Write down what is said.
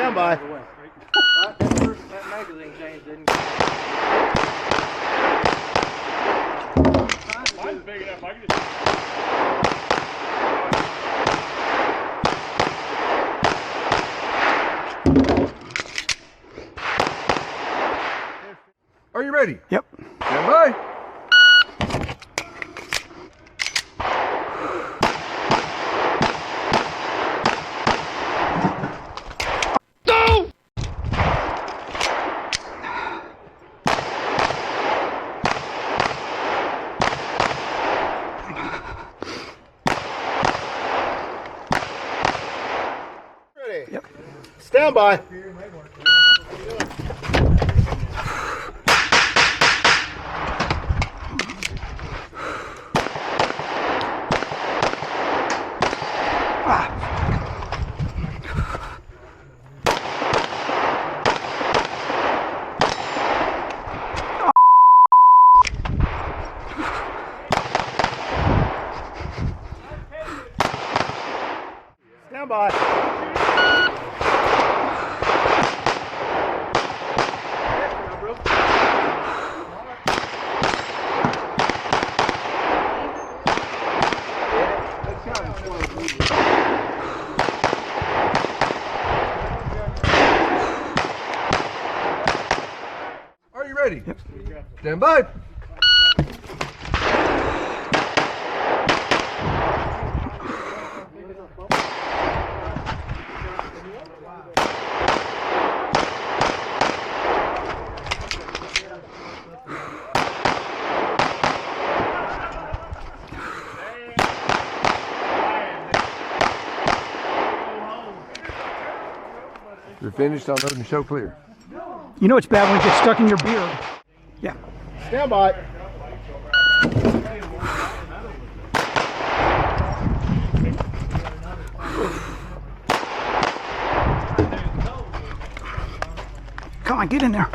Stand by. That magazine change didn't go. Mine's big enough. I can just... Are you ready? Yep. Stand by. Go! Ready? Yep. Stand by. Stand by. Are you ready? Yep. Stand by. You're finished. I'll load and show clear. You know it's bad when it gets stuck in your beard. Yeah. Stand by. Come on, get in there.